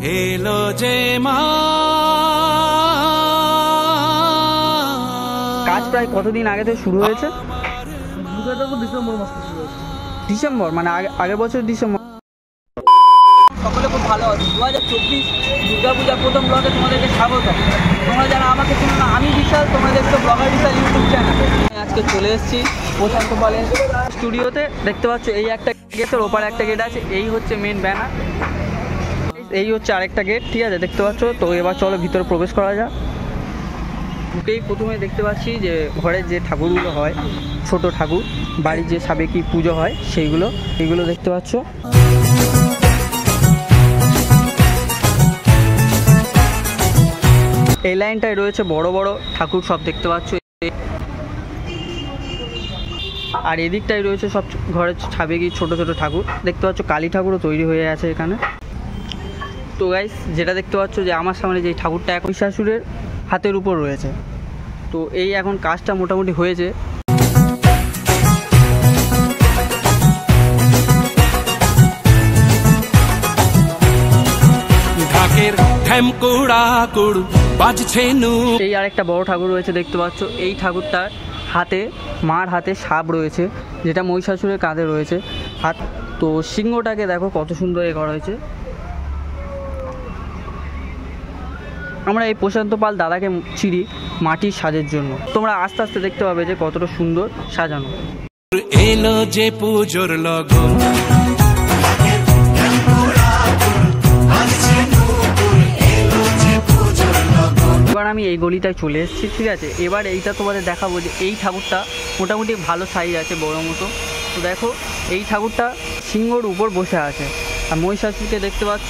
এলো যে মা। কাজ প্রায় কতদিন আগে থেকে শুরু হয়েছে? ডিসেম্বর মাস থেকে শুরু হয়েছে। ডিসেম্বর মানে আগের বছর ডিসেম্বর। সকলে খুব ভালো আছে। 2024 দুর্গাপূজার প্রথম ব্লগে তোমাদেরকে স্বাগত। তোমরা যারা আমাকে চেনো না, আমি বিশাল, তোমরা দেখছো ব্লগার বিশাল ইউটিউব চ্যানেল। আজকে চলে এসেছি প্রশান্ত পালের স্টুডিওতে। দেখতে পাচ্ছ এই একটা গেটের ওপারে একটা গেট আছে, এই হচ্ছে মেন ব্যানার, এই হচ্ছে আরেকটা গেট, ঠিক আছে দেখতে পাচ্ছ। তো এবার চলো ভিতরে প্রবেশ করা যাক। ঢুকেই প্রথমে দেখতে পাচ্ছি যে ঘরের যে ঠাকুরগুলো হয়, ছোট ঠাকুর, বাড়ির যে সাবেকি পুজো হয় এইগুলো দেখতে পাচ্ছ। এই লাইনটায় রয়েছে বড় বড় ঠাকুর সব দেখতে পাচ্ছ, আর এদিকটাই রয়েছে সব ঘরের সাবেকি ছোট ছোট ঠাকুর দেখতে পাচ্ছ। কালী ঠাকুরও তৈরি হয়ে আছে এখানে। তো গাইস, যেটা দেখতে পাচ্ছ যে আমার সামনে যে ঠাকুরটা এখন মহিষাসুরের হাতের উপর রয়েছে, তো এই এখন কাজটা মোটামুটি হয়েছে। এই আরেকটা বড় ঠাকুর রয়েছে দেখতে পাচ্ছ। এই ঠাকুরটার হাতে, মার হাতে সাপ রয়েছে, যেটা মহিষাসুরের কাঁধে রয়েছে হাত। তো সিংহটাকে দেখো কত সুন্দর এ করা হয়েছে। আমরা এই প্রশান্ত পাল দাদাকে চিনি মাটির সাজের জন্য। তোমরা আস্তে আস্তে দেখতে পাবে যে কতটা সুন্দর সাজানো। এলো যে পুজোর লগন, এবার আমি এই গলিটায় চলে এসেছি, ঠিক আছে। এবার এইটা তোমাদের দেখাবো যে এই ঠাকুরটা মোটামুটি ভালো সাইজ আছে, বড় মতো। তো দেখো এই ঠাকুরটা সিংহর উপর বসে আছে, আর মহিষাসুরকে দেখতে পাচ্ছ।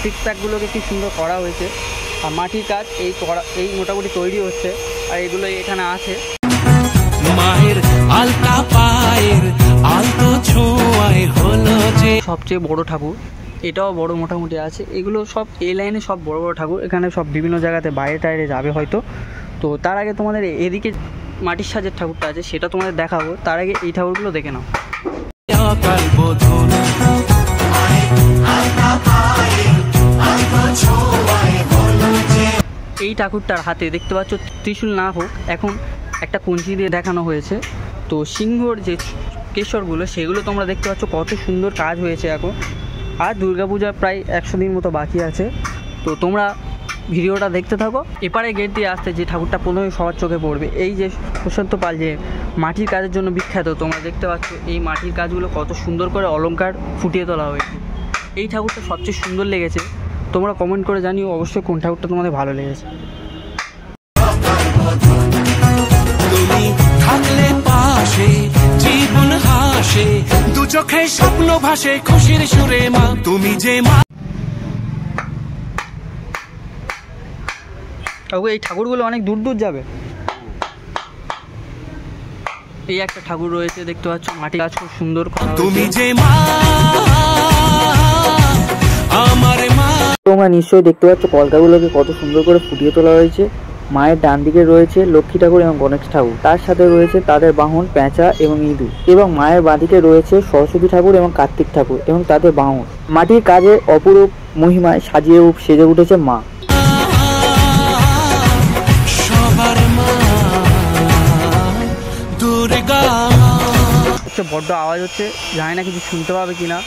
টিকটাকগুলোকে কি সুন্দর করা হয়েছে, আর মাটির কাজ এই মোটামুটি তৈরি হচ্ছে, আর এগুলো এখানে আছে। মায়ের আলতা পায়ের আলতো ছোঁয়ায় হলো যে সবচেয়ে বড় ঠাকুর, এটাও বড় মোটামুটি আছে। এগুলো সব এই লাইনে সব বড় বড় ঠাকুর, এখানে সব বিভিন্ন জায়গাতে বাইরে টাইরে যাবে হয়তো। তো তার আগে তোমাদের এদিকে মাটির সাজের ঠাকুরটা আছে, সেটা তোমাদের দেখাবো। তার আগে এই ঠাকুরগুলো দেখে নাও। এই ঠাকুরটার হাতে দেখতে পাচ্ছ ত্রিশূল না হোক, এখন একটা কঞ্চি দিয়ে দেখানো হয়েছে। তো সিংহর যে কেশরগুলো সেগুলো তোমরা দেখতে পাচ্ছ কত সুন্দর কাজ হয়েছে এখন। আর দুর্গাপূজা প্রায় 100 দিন মতো বাকি আছে। তো তোমরা ভিডিওটা দেখতে থাকো। এপারে গেট দিয়ে আসতে যে ঠাকুরটা প্রথমে সবার চোখে পড়বে, এই যে প্রশান্ত পাল যে মাটির কাজের জন্য বিখ্যাত, তোমরা দেখতে পাচ্ছ এই মাটির কাজগুলো কত সুন্দর করে অলংকার ফুটিয়ে তোলা হয়েছে। এই ঠাকুরটা সবচেয়ে সুন্দর লেগেছে। তোমরা কমেন্ট করে জানিও অবশ্যই কোন ঠাকুরটা তোমাদের ভালো লেগেছে। তুমি থাকলে পাশে জীবন হাসে, দু চোখে স্বপ্ন ভাসে খুশির সুরে মা, তুমি যে মা। এই ঠাকুরগুলো অনেক দূর দূর যাবে। এই একটা ঠাকুর রয়েছে দেখতে পাচ্ছ, মাটির কাজ খুব সুন্দর করা হয়েছে। তুমি যে মা আমার মা। তোমরা নিশ্চয়ই দেখতে পাচ্ছ কলকাগুলোকে কত সুন্দর করে ফুটিয়ে তোলা হয়েছে। মায়ের ডান দিকে রয়েছে লক্ষ্মী ঠাকুর এবং গণেশ ঠাকুর, তার সাথে রয়েছে তাদের বাহন পেঁচা এবং ইঁদুর, এবং মায়ের বাঁদিকে রয়েছে সরস্বতী ঠাকুর এবং কার্তিক ঠাকুর এবং তাদের বাহন। মাটির কাজে অপরূপ মহিমায় সেজে উঠেছে মা। সবার মা দুর্গা। বড্ড আওয়াজ হচ্ছে, জানি না কিছু শুনতে পাবে কিনা।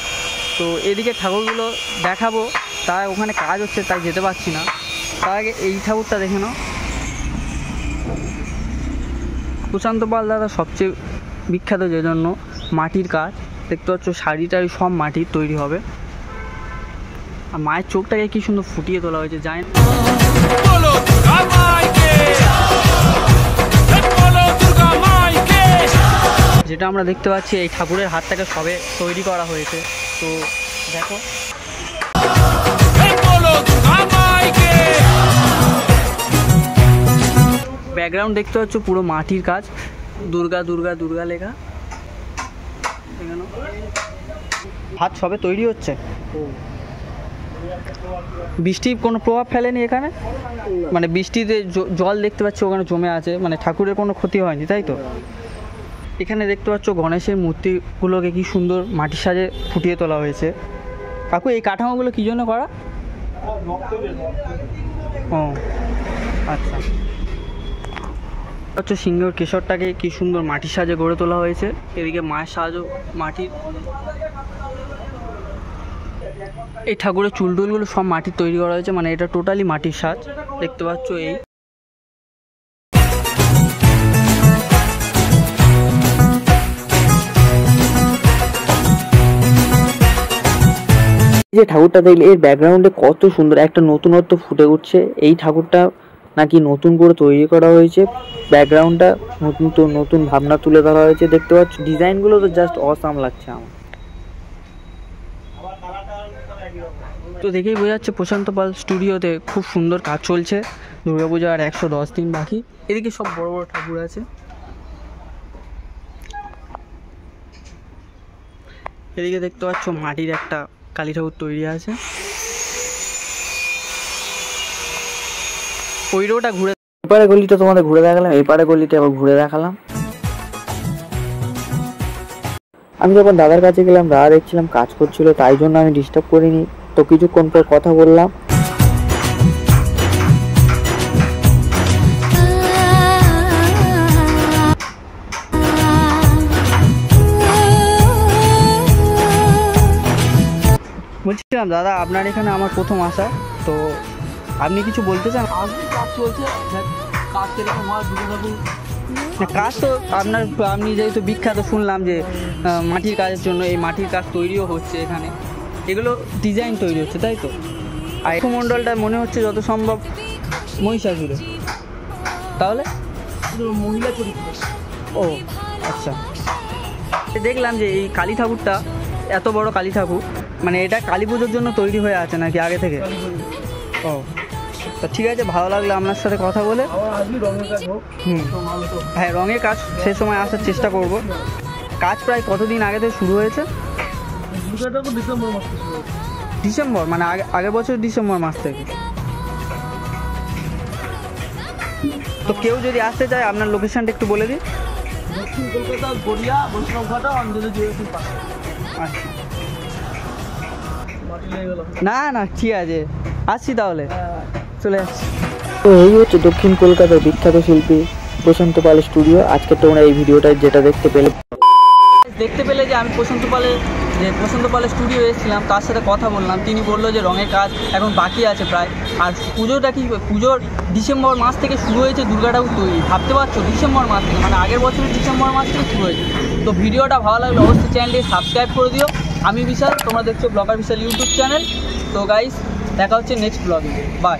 তো এদিকে ঠাকুরগুলো দেখাবো, তাই ওখানে কাজ হচ্ছে তাই যেতে পারছি না। তার আগে এই ঠাকুরটা দেখে নাও। প্রশান্ত পাল দাদা সবচেয়ে বিখ্যাত যে জন্য মাটির কাজ দেখতে পাচ্ছ, শাড়িটাই সব মাটির তৈরি হবে। আর মায়ের চোখটাকে কি সুন্দর ফুটিয়ে তোলা হয়েছে, জানি না। যেটা আমরা দেখতে পাচ্ছি এই ঠাকুরের হাতটাকে সবে তৈরি করা হয়েছে। তো দেখো ব্যাকগ্রাউন্ড দেখতে পাচ্ছ পুরো মাটির কাজ, দুর্গা দুর্গা দুর্গা লেখা। হাত সবে তৈরি হচ্ছে। বৃষ্টির কোনো প্রভাব ফেলেনি এখানে, মানে বৃষ্টিতে জল দেখতে পাচ্ছি ওখানে জমে আছে, মানে ঠাকুরের কোনো ক্ষতি হয়নি, তাই তো। এখানে দেখতে পাচ্ছ গণেশের মূর্তিগুলোকে কি সুন্দর মাটির সাজে ফুটিয়ে তোলা হয়েছে। কাকু এই কাঠামোগুলো কী জন্য করা? ও আচ্ছা, হচ্ছে সিংহর কেশরটাকে কি সুন্দর মাটির সাজে গড়ে তোলা হয়েছে। এদিকে মায়ের সাজও মাটির, এই ঠাকুরের চুলটুলগুলো সব মাটির তৈরি করা হয়েছে, মানে এটা টোটালি মাটির সাজ দেখতে পাচ্ছ। এই যে ঠাকুরটা দেখলে এর ব্যাকগ্রাউন্ডে কত সুন্দর একটা নতুনত্ব ফুটে উঠছে। এই ঠাকুরটা নাকি নতুন করে তৈরি করা হয়েছে, ব্যাকগ্রাউন্ডটা নতুন ভাবনা তুলে ধরা হয়েছে দেখতে পাচ্ছ। ডিজাইনগুলো তো জাস্ট অসাম লাগছে আমার। তো দেখেই বোঝা যাচ্ছে প্রশান্ত পাল স্টুডিওতে খুব সুন্দর কাজ চলছে। দুর্গাপূজা আর 110 দিন বাকি। এদিকে সব বড় বড় ঠাকুর আছে। এদিকে দেখতে পাচ্ছ মাটির একটা কালী ঠাকুর তৈরি আছে। ওই রোডটা ঘুরে, এপারে গলিটা তোমাদের ঘুরে দেখালাম, এপারে গলিটা আবার ঘুরে দেখালাম। আমি যখন দাদার কাছে গেলাম, দাদা দেখছিলাম কাজ করছিল, তাই জন্য আমি ডিস্টার্ব করিনি। তো কিছুক্ষণ পর কথা বললাম। বলছিলাম দাদা, আপনার এখানে আমার প্রথম আসা, তো আপনি কিছু বলতে চান? আজকে কাজ চলছে, কাজ কিরকম হয় দুর্গাপুর কাজ তো আপনার, আপনি যেহেতু বিখ্যাত শুনলাম যে মাটির কাজের জন্য, এই মাটির কাজ তৈরিও হচ্ছে এখানে, এগুলো ডিজাইন তৈরি হচ্ছে তাই তো? আর মণ্ডলটা মনে হচ্ছে যত সম্ভব মহিষাসুরে, তাহলে মহিলা চরিত্র। ও আচ্ছা, দেখলাম যে এই কালী ঠাকুরটা এত বড় কালী ঠাকুর, মানে এটা কালী পুজোর জন্য তৈরি হয়ে আছে নাকি আগে থেকে? ও তা ঠিক আছে, ভালো লাগলো আপনার সাথে কথা বলে। হ্যাঁ, রঙের কাজ সে সময় আসার চেষ্টা করব। কাজ প্রায় কতদিন আগে থেকে শুরু হয়েছে? ডিসেম্বর মাস থেকে শুরু হয়েছে। ডিসেম্বর মানে আগের বছর ডিসেম্বর মাস থেকে। তো কেউ যদি আসতে চায় আপনার লোকেশনটা একটু বলে দিন। দক্ষিণ কলকাতা গড়িয়া বৈষ্ণবঘাটা অঞ্জলি জুয়েলার্সের পাশে। আচ্ছা, মাটি লেগে গেল। না না ঠিক আছে, আসছি তাহলে, হ্যাঁ, চলে আসছি। তো এই হচ্ছে দক্ষিণ কলকাতার বিখ্যাত শিল্পী প্রশান্ত পাল স্টুডিও। আজকে তোমরা এই ভিডিওটা যেটা দেখতে পেলে যে আমি প্রশান্ত পালের স্টুডিও এসেছিলাম, তার সাথে কথা বললাম। তিনি বললো যে রঙের কাজ এখন বাকি আছে প্রায়। আর পুজোর ডিসেম্বর মাস থেকে শুরু হয়েছে দুর্গা ঠাকুর তৈরি। ভাবতে পারছো, ডিসেম্বর মাস থেকে, মানে আগের বছরের ডিসেম্বর মাস থেকে শুরু হয়েছে। তো ভিডিওটা ভালো লাগলে অবশ্যই চ্যানেলটি সাবস্ক্রাইব করে দিও। আমি বিশাল, তোমরা দেখছো ব্লগার বিশাল ইউটিউব চ্যানেল। তো গাইস, দেখা হচ্ছে নেক্সট ব্লগে। বাই।